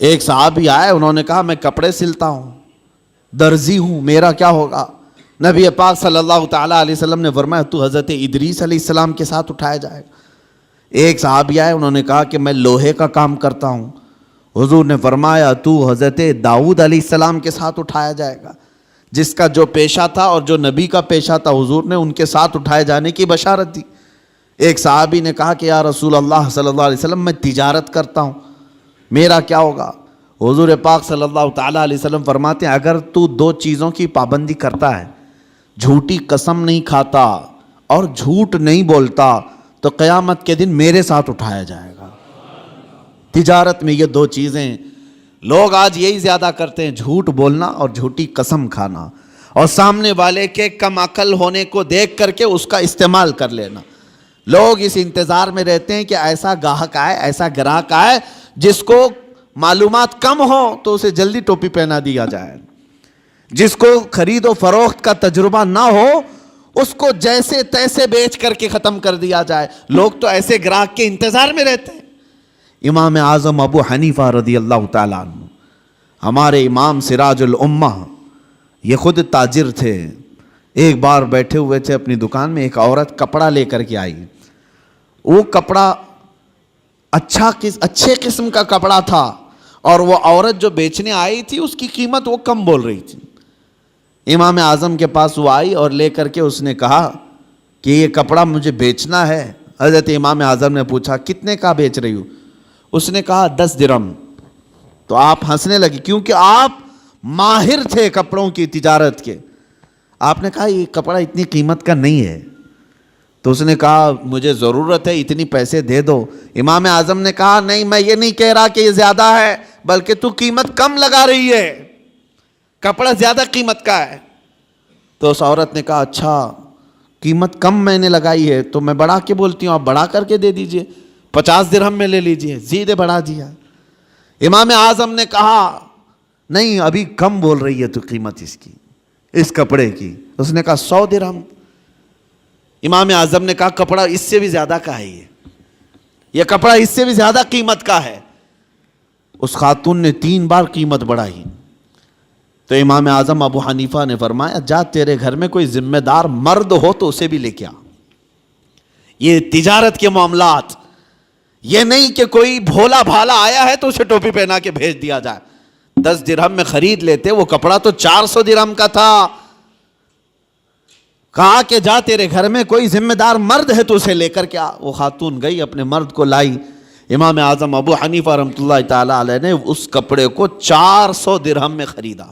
ایک صحابی آئے, انہوں نے کہا میں کپڑے سلتا ہوں, درزی ہوں, میرا کیا ہوگا؟ نبی پاک صلی اللہ تعالیٰ علیہ وسلم نے فرمایا تو حضرت ادریس علیہ السلام کے ساتھ اٹھایا جائے گا. ایک صحابی آئے, انہوں نے کہا کہ میں لوہے کا کام کرتا ہوں. حضور نے فرمایا تو حضرت داؤد علیہ السلام کے ساتھ اٹھایا جائے گا، جس کا جو پیشہ تھا اور جو نبی کا پیشہ تھا حضور نے ان کے ساتھ اٹھائے جانے کی بشارت دی۔ ایک صحابی نے کہا کہ یا رسول اللہ صلی اللہ علیہ وسلم میں تجارت کرتا ہوں، میرا کیا ہوگا؟ حضور پاک صلی اللہ تعالیٰ علیہ وسلم فرماتے ہیں اگر تو دو چیزوں کی پابندی کرتا ہے، جھوٹی قسم نہیں کھاتا اور جھوٹ نہیں بولتا، تو قیامت کے دن میرے ساتھ اٹھایا جائے گا۔ تجارت میں یہ دو چیزیں لوگ آج یہی زیادہ کرتے ہیں، جھوٹ بولنا اور جھوٹی قسم کھانا، اور سامنے والے کے کم عقل ہونے کو دیکھ کر کے اس کا استعمال کر لینا۔ لوگ اس انتظار میں رہتے ہیں کہ ایسا گاہک آئے، ایسا گراہک آئے جس کو معلومات کم ہو تو اسے جلدی ٹوپی پہنا دیا جائے، جس کو خرید و فروخت کا تجربہ نہ ہو اس کو جیسے تیسے بیچ کر کے ختم کر دیا جائے۔ لوگ تو ایسے گراہک کے انتظار میں رہتے ہیں۔ امام اعظم ابو حنیفہ رضی اللہ تعالیٰ عنہ، ہمارے امام سراج الامہ، یہ خود تاجر تھے۔ ایک بار بیٹھے ہوئے تھے اپنی دکان میں، ایک عورت کپڑا لے کر کے آئی۔ وہ کپڑا اچھے قسم کا کپڑا تھا، اور وہ عورت جو بیچنے آئی تھی اس کی قیمت وہ کم بول رہی تھی۔ امام اعظم کے پاس وہ آئی اور لے کر کے اس نے کہا کہ یہ کپڑا مجھے بیچنا ہے۔ حضرت امام اعظم نے پوچھا کتنے کا بیچ رہی ہو؟ اس نے کہا 10 درہم۔ تو آپ ہنسنے لگے کیونکہ آپ ماہر تھے کپڑوں کی تجارت کے۔ آپ نے کہا یہ کپڑا اتنی قیمت کا نہیں ہے۔ تو اس نے کہا مجھے ضرورت ہے، اتنی پیسے دے دو۔ امام اعظم نے کہا نہیں، میں یہ نہیں کہہ رہا کہ یہ زیادہ ہے، بلکہ تو قیمت کم لگا رہی ہے، کپڑا زیادہ قیمت کا ہے۔ تو اس عورت نے کہا اچھا قیمت کم میں نے لگائی ہے تو میں بڑھا کے بولتی ہوں، آپ بڑھا کر کے دے دیجئے، 50 درہم میں لے لیجئے۔ زیدے بڑھا دیا۔ امام اعظم نے کہا نہیں ابھی کم بول رہی ہے تو قیمت اس کی، اس کپڑے کی۔ اس نے کہا 100 درہم۔ امام اعظم نے کہا کپڑا اس سے بھی زیادہ کا ہے، یہ کپڑا اس سے بھی زیادہ قیمت کا ہے۔ اس خاتون نے 3 بار قیمت بڑھائی۔ تو امام اعظم ابو حنیفہ نے فرمایا جا تیرے گھر میں کوئی ذمہ دار مرد ہو تو اسے بھی لے کے آ۔ یہ تجارت کے معاملات، یہ نہیں کہ کوئی بھولا بھالا آیا ہے تو اسے ٹوپی پہنا کے بھیج دیا جائے۔ 10 درہم میں خرید لیتے، وہ کپڑا تو 400 درہم کا تھا۔ کہا کہ جا تیرے گھر میں کوئی ذمہ دار مرد ہے تو اسے لے کر کے آ۔ وہ خاتون گئی، اپنے مرد کو لائی۔ امام اعظم ابو حنیفہ رحمۃ اللہ تعالیٰ علیہ نے اس کپڑے کو 400 درہم میں خریدا۔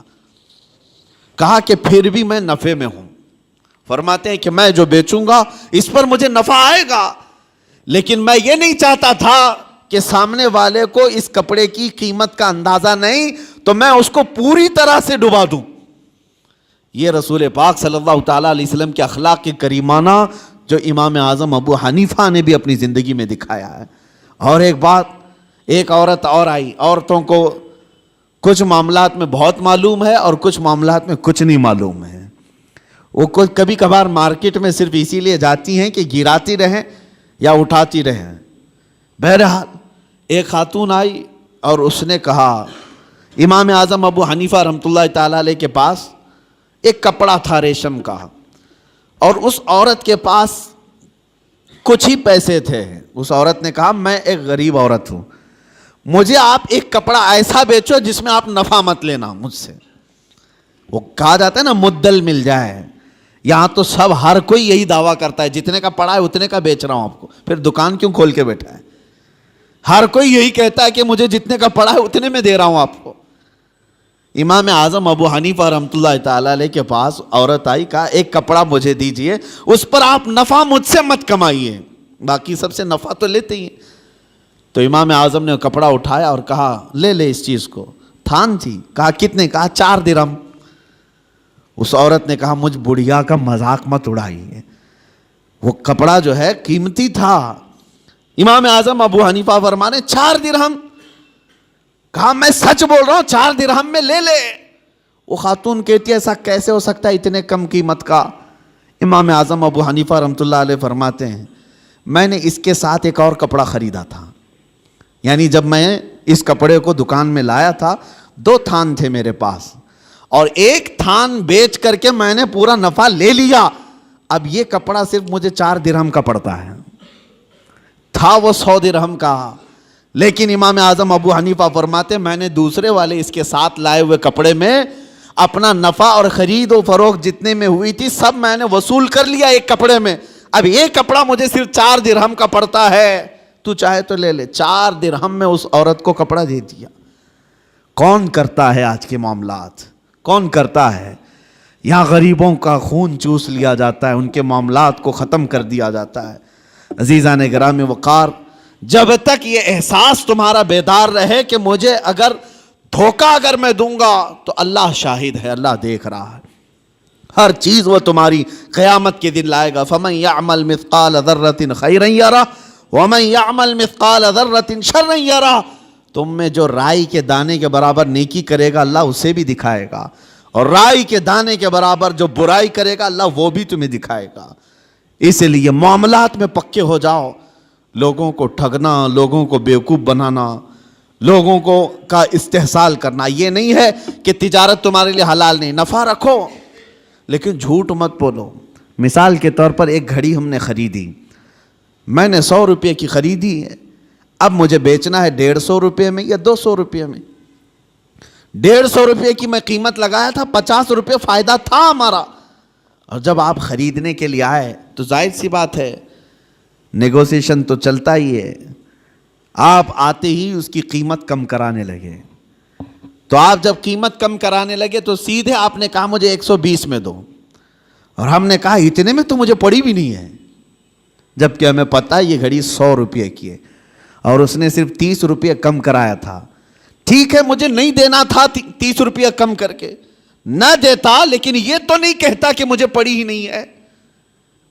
کہا کہ پھر بھی میں نفع میں ہوں۔ فرماتے ہیں کہ میں جو بیچوں گا اس پر مجھے نفع آئے گا، لیکن میں یہ نہیں چاہتا تھا کہ سامنے والے کو اس کپڑے کی قیمت کا اندازہ نہیں تو میں اس کو پوری طرح سے ڈبا دوں۔ یہ رسول پاک صلی اللہ تعالیٰ علیہ وسلم کے اخلاق کے کریمانہ جو امام اعظم ابو حنیفہ نے بھی اپنی زندگی میں دکھایا ہے۔ اور ایک بات، ایک عورت اور آئی۔ عورتوں کو کچھ معاملات میں بہت معلوم ہے اور کچھ معاملات میں کچھ نہیں معلوم ہے۔ وہ کبھی کبھار مارکیٹ میں صرف اسی لیے جاتی ہیں کہ گراتی رہیں یا اٹھاتی رہیں۔ بہرحال ایک خاتون آئی اور اس نے کہا امام اعظم ابو حنیفہ رحمۃ اللہ تعالیٰ علیہ کے پاس ایک کپڑا تھا ریشم کا، اور اس عورت کے پاس کچھ ہی پیسے تھے۔ اس عورت نے کہا میں ایک غریب عورت ہوں، مجھے آپ ایک کپڑا ایسا بیچو جس میں آپ نفع مت لینا مجھ سے۔ وہ کہا جاتا ہے نا مدل مل جائے، یہاں تو سب ہر کوئی یہی دعویٰ کرتا ہے جتنے کا پڑا ہے اتنے کا بیچ رہا ہوں آپ کو، پھر دکان کیوں کھول کے بیٹھا ہے؟ ہر کوئی یہی کہتا ہے کہ مجھے جتنے کا پڑا ہے اتنے میں دے رہا ہوں آپ کو۔ امام اعظم ابو حنیفہ رحمۃ اللہ تعالیٰ علیہ کے پاس عورت آئی، کہا ایک کپڑا مجھے دیجئے، اس پر آپ نفع مجھ سے مت کمائیے، باقی سب سے نفع تو لیتے ہی ہیں۔ تو امام اعظم نے کپڑا اٹھایا اور کہا لے لے اس چیز کو۔ تھان تھی، کہا کتنے؟ کہا 4 درہم۔ اس عورت نے کہا مجھ بڑھیا کا مذاق مت اڑائیے، وہ کپڑا جو ہے قیمتی تھا۔ امام اعظم ابو حنیفہ فرمانے 4 درہم؟ کہا میں سچ بول رہا ہوں، 4 درہم میں لے لے۔ وہ خاتون کہتی ہے ایسا کیسے ہو سکتا ہے اتنے کم قیمت کا؟ امام اعظم ابو حنیفہ رحمۃ اللہ علیہ فرماتے ہیں میں نے اس کے ساتھ ایک اور کپڑا خریدا تھا، یعنی جب میں اس کپڑے کو دکان میں لایا تھا 2 تھان تھے میرے پاس، اور ایک تھان بیچ کر کے میں نے پورا نفع لے لیا۔ اب یہ کپڑا صرف مجھے 4 درہم کا پڑتا ہے، تھا وہ 100 درہم کا، لیکن امام اعظم ابو حنیفہ فرماتے میں نے دوسرے والے اس کے ساتھ لائے ہوئے کپڑے میں اپنا نفع اور خرید و فروخت جتنے میں ہوئی تھی سب میں نے وصول کر لیا ایک کپڑے میں. اب ایک کپڑا مجھے صرف 4 درہم کا پڑتا ہے, تو چاہے تو لے لے. 4 درہم میں اس عورت کو کپڑا دے دیا. کون کرتا ہے آج کے معاملات؟ کون کرتا ہے؟ یہاں غریبوں کا خون چوس لیا جاتا ہے, ان کے معاملات کو ختم کر دیا جاتا ہے. عزیزان گرامی وقار, جب تک یہ احساس تمہارا بیدار رہے کہ مجھے اگر دھوکہ اگر میں دوں گا تو اللہ شاہد ہے, اللہ دیکھ رہا ہے, ہر چیز وہ تمہاری قیامت کے دن لائے گا. فَمَنْ يَعْمَلْ مِثْقَالَ ذَرَّةٍ خَيْرًا يَرَهُ وَمَنْ يَعْمَلْ مِثْقَالَ ذَرَّةٍ شَرًّا يَرَهُ. تم میں جو رائی کے دانے کے برابر نیکی کرے گا اللہ اسے بھی دکھائے گا, اور رائی کے دانے کے برابر جو برائی کرے گا اللہ وہ بھی تمہیں دکھائے گا. اس لیے معاملات میں پکے ہو جاؤ. لوگوں کو ٹھگنا, لوگوں کو بیوقوف بنانا, لوگوں کو کا استحصال کرنا, یہ نہیں ہے کہ تجارت تمہارے لیے حلال نہیں, نفع رکھو لیکن جھوٹ مت بولو. مثال کے طور پر ایک گھڑی ہم نے خریدی, میں نے 100 روپے کی خریدی ہے, اب مجھے بیچنا ہے 150 روپے میں یا 200 روپے میں. 150 روپے کی میں قیمت لگایا تھا, 50 روپے فائدہ تھا ہمارا. اور جب آپ خریدنے کے لیے آئے تو ظاہر سی بات ہے نیگوسیشن تو چلتا ہی ہے. آپ آتے ہی اس کی قیمت کم کرانے لگے, تو آپ جب قیمت کم کرانے لگے تو سیدھے آپ نے کہا مجھے 120 میں دو, اور ہم نے کہا اتنے میں تو مجھے پڑی بھی نہیں ہے, جبکہ ہمیں پتہ ہے یہ گھڑی 100 روپے کی ہے اور اس نے صرف 30 روپے کم کرایا تھا. ٹھیک ہے مجھے نہیں دینا تھا 30 روپے کم کر کے, نہ دیتا, لیکن یہ تو نہیں کہتا کہ مجھے پڑی ہی نہیں ہے,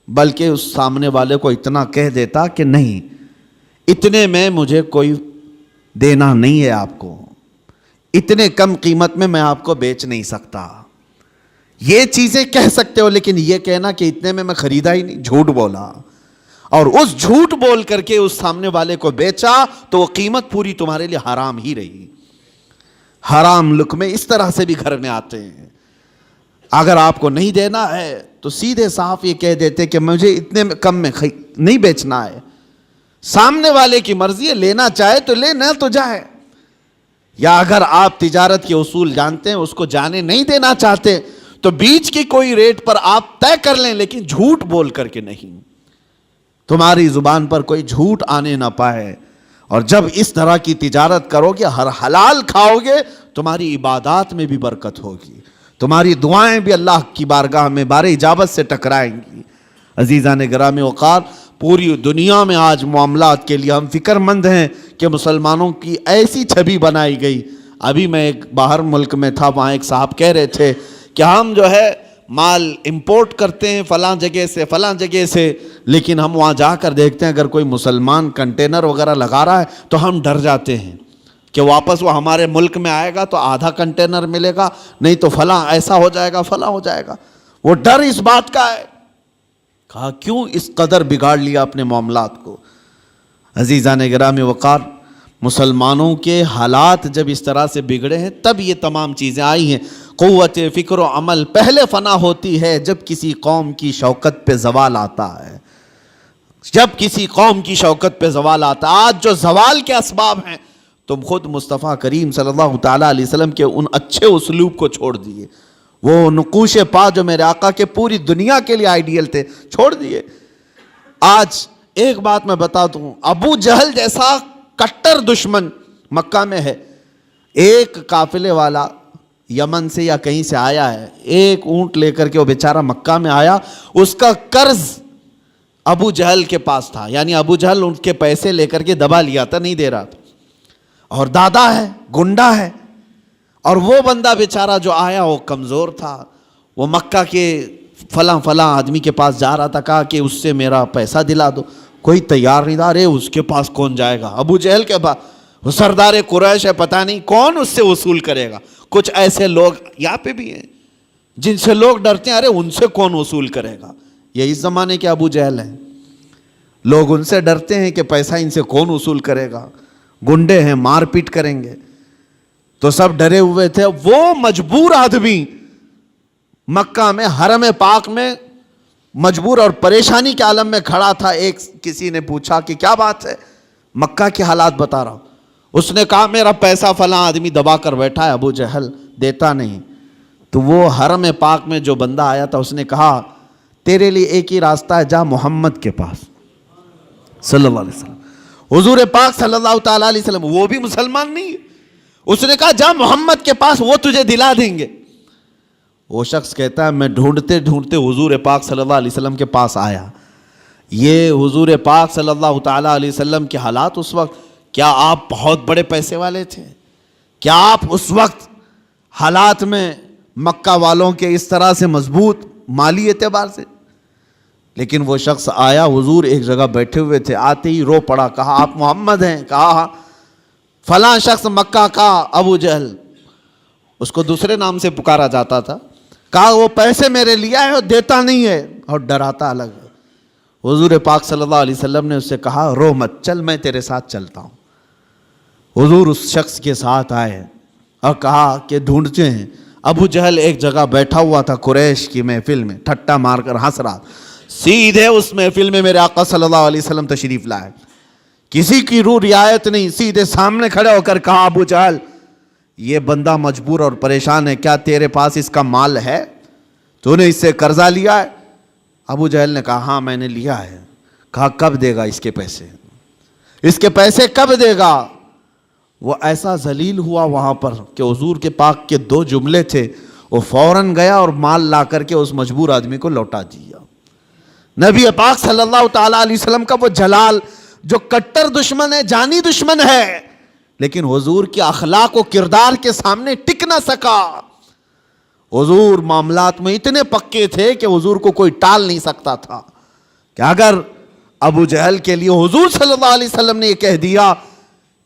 بلکہ اس سامنے والے کو اتنا کہہ دیتا کہ نہیں اتنے میں مجھے کوئی دینا نہیں ہے آپ کو, اتنے کم قیمت میں آپ کو بیچ نہیں سکتا. یہ چیزیں کہہ سکتے ہو, لیکن یہ کہنا کہ اتنے میں خریدا ہی نہیں, جھوٹ بولا, اور اس جھوٹ بول کر کے اس سامنے والے کو بیچا تو وہ قیمت پوری تمہارے لیے حرام ہی رہی. حرام لقمے اس طرح سے بھی گھر میں آتے ہیں. اگر آپ کو نہیں دینا ہے تو سیدھے صاف یہ کہہ دیتے کہ مجھے اتنے کم میں نہیں بیچنا ہے. سامنے والے کی مرضی ہے, لینا چاہے تو لے, نہ تو جائے. یا اگر آپ تجارت کے اصول جانتے ہیں, اس کو جانے نہیں دینا چاہتے, تو بیچ کی کوئی ریٹ پر آپ طے کر لیں, لیکن جھوٹ بول کر کے نہیں. تمہاری زبان پر کوئی جھوٹ آنے نہ پائے. اور جب اس طرح کی تجارت کرو گے, ہر حلال کھاؤ گے, تمہاری عبادات میں بھی برکت ہوگی, تمہاری دعائیں بھی اللہ کی بارگاہ میں بار اجابت سے ٹکرائیں گی. عزیزان گرامی وقار, پوری دنیا میں آج معاملات کے لیے ہم فکر مند ہیں کہ مسلمانوں کی ایسی چھبی بنائی گئی. ابھی میں ایک باہر ملک میں تھا, وہاں ایک صاحب کہہ رہے تھے کہ ہم جو ہے مال امپورٹ کرتے ہیں فلاں جگہ سے, لیکن ہم وہاں جا کر دیکھتے ہیں اگر کوئی مسلمان کنٹینر وغیرہ لگا رہا ہے تو ہم ڈر جاتے ہیں کہ واپس وہ ہمارے ملک میں آئے گا تو آدھا کنٹینر ملے گا, نہیں تو فلاں ایسا ہو جائے گا, فلاں ہو جائے گا. وہ ڈر اس بات کا ہے. کہا کیوں اس قدر بگاڑ لیا اپنے معاملات کو. عزیزان گرامی وقار, مسلمانوں کے حالات جب اس طرح سے بگڑے ہیں تب یہ تمام چیزیں آئی ہیں. قوت فکر و عمل پہلے فنا ہوتی ہے جب کسی قوم کی شوکت پہ زوال آتا ہے, جب کسی قوم کی شوکت پہ زوال آتا ہے. آج جو زوال کے اسباب ہیں, تم خود مصطفیٰ کریم صلی اللہ تعالیٰ علیہ وسلم کے ان اچھے اسلوب کو چھوڑ دیے, وہ نقوش پا جو میرے آقا کے پوری دنیا کے لیے آئیڈیل تھے, چھوڑ دیے. آج ایک بات میں بتا دوں, ابو جہل جیسا کٹر دشمن مکہ میں ہے. ایک قافلے والا یمن سے یا کہیں سے آیا ہے, ایک اونٹ لے کر کے وہ بیچارہ مکہ میں آیا, اس کا قرض ابو جہل کے پاس تھا, یعنی ابو جہل ان کے پیسے لے کر کے دبا لیا تھا, نہیں دے رہا تھا, اور دادا ہے, گنڈا ہے. اور وہ بندہ بیچارہ جو آیا وہ کمزور تھا, وہ مکہ کے فلاں آدمی کے پاس جا رہا تھا, کہا کہ اس سے میرا پیسہ دلا دو. کوئی تیار نہیں تھا. ارے اس کے پاس کون جائے گا, ابو جہل کے پاس, وہ سردار قریش ہے, پتہ نہیں کون اس سے وصول کرے گا. کچھ ایسے لوگ یہاں پہ بھی ہیں جن سے لوگ ڈرتے ہیں, ارے ان سے کون وصول کرے گا. یہ اس زمانے کے ابو جہل ہیں, لوگ ان سے ڈرتے ہیں کہ پیسہ ان سے کون وصول کرے گا, گنڈے ہیں, مار پیٹ کریں گے. تو سب ڈرے ہوئے تھے. وہ مجبور آدمی مکہ میں حرم پاک میں مجبور اور پریشانی کے عالم میں کھڑا تھا. ایک کسی نے پوچھا کہ کیا بات ہے, مکہ کے حالات بتا رہا ہوں. اس نے کہا میرا پیسہ فلاں آدمی دبا کر بیٹھا ہے، ابو جہل دیتا نہیں. تو وہ حرم پاک میں جو بندہ آیا تھا اس نے کہا تیرے لیے ایک ہی راستہ ہے، جا محمد کے پاس صلی اللہ علیہ وسلم. حضور پاک صلی اللہ تعالیٰ علیہ وسلم وہ بھی مسلمان نہیں ہے. اس نے کہا جا محمد کے پاس، وہ تجھے دلا دیں گے. وہ شخص کہتا ہے میں ڈھونڈتے ڈھونڈتے حضور پاک صلی اللہ علیہ وسلم کے پاس آیا. یہ حضور پاک صلی اللہ تعالیٰ علیہ وسلم کے حالات اس وقت، کیا آپ بہت بڑے پیسے والے تھے؟ کیا آپ اس وقت حالات میں مکہ والوں کے اس طرح سے مضبوط مالی اعتبار سے؟ لیکن وہ شخص آیا، حضور ایک جگہ بیٹھے ہوئے تھے، آتے ہی رو پڑا، کہا آپ محمد ہیں؟ کہا فلاں شخص مکہ کا ابو جہل، اس کو دوسرے نام سے پکارا جاتا تھا. کہا وہ پیسے میرے لیا ہے اور دیتا نہیں ہے اور ڈراتا الگ. حضور پاک صلی اللہ علیہ وسلم نے اس سے کہا رو مت، چل میں تیرے ساتھ چلتا ہوں. حضور اس شخص کے ساتھ آئے اور کہا کہ ڈھونڈتے ہیں. ابو جہل ایک جگہ بیٹھا ہوا تھا قریش کی محفل میں، ٹھٹا مار کر ہنس رہا. سیدھے اس محفل میں میرے آقا صلی اللہ علیہ وسلم تشریف لائے، کسی کی روح رعایت نہیں، سیدھے سامنے کھڑے ہو کر کہا ابو جہل یہ بندہ مجبور اور پریشان ہے، کیا تیرے پاس اس کا مال ہے؟ تو نے اس سے قرضہ لیا ہے؟ ابو جہل نے کہا ہاں میں نے لیا ہے. کہا کب دے گا اس کے پیسے؟ اس کے پیسے کب دے گا؟ وہ ایسا ذلیل ہوا وہاں پر کہ حضور کے پاک کے 2 جملے تھے، وہ فوراً گیا اور مال لا کر کے اس مجبور آدمی کو لوٹا دیا. نبی پاک صلی اللہ تعالیٰ علیہ وسلم کا وہ جلال جو کٹر دشمن ہے، جانی دشمن ہے، لیکن حضور کے اخلاق و کردار کے سامنے ٹک نہ سکا. حضور معاملات میں اتنے پکے تھے کہ حضور کو کوئی ٹال نہیں سکتا تھا. کہ اگر ابو جہل کے لیے حضور صلی اللہ علیہ وسلم نے یہ کہہ دیا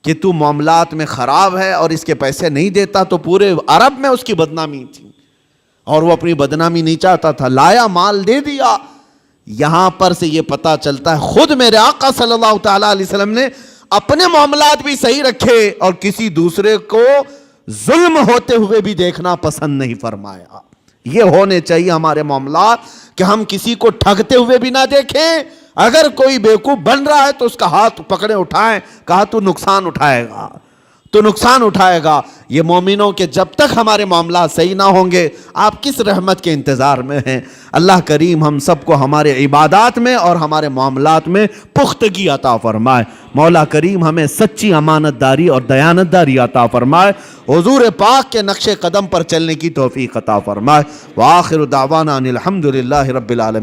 کہ تو معاملات میں خراب ہے اور اس کے پیسے نہیں دیتا، تو پورے عرب میں اس کی بدنامی تھی اور وہ اپنی بدنامی نہیں چاہتا تھا. لایا، مال دے دیا. یہاں پر سے یہ پتا چلتا ہے خود میرے آقا صلی اللہ تعالیٰ علیہ وسلم نے اپنے معاملات بھی صحیح رکھے اور کسی دوسرے کو ظلم ہوتے ہوئے بھی دیکھنا پسند نہیں فرمایا. یہ ہونے چاہیے ہمارے معاملات کہ ہم کسی کو ٹھگتے ہوئے بھی نہ دیکھیں. اگر کوئی بیوقوف بن رہا ہے تو اس کا ہاتھ پکڑے اٹھائیں، کہا تو نقصان اٹھائے گا، تو نقصان اٹھائے گا. یہ مومنوں کے جب تک ہمارے معاملات صحیح نہ ہوں گے آپ کس رحمت کے انتظار میں ہیں؟ اللہ کریم ہم سب کو ہمارے عبادات میں اور ہمارے معاملات میں پختگی عطا فرمائے. مولا کریم ہمیں سچی امانت داری اور دیانت داری عطا فرمائے. حضور پاک کے نقش قدم پر چلنے کی توفیق عطا فرمائے. وآخر دعوانا ان الحمد للہ رب العالمین.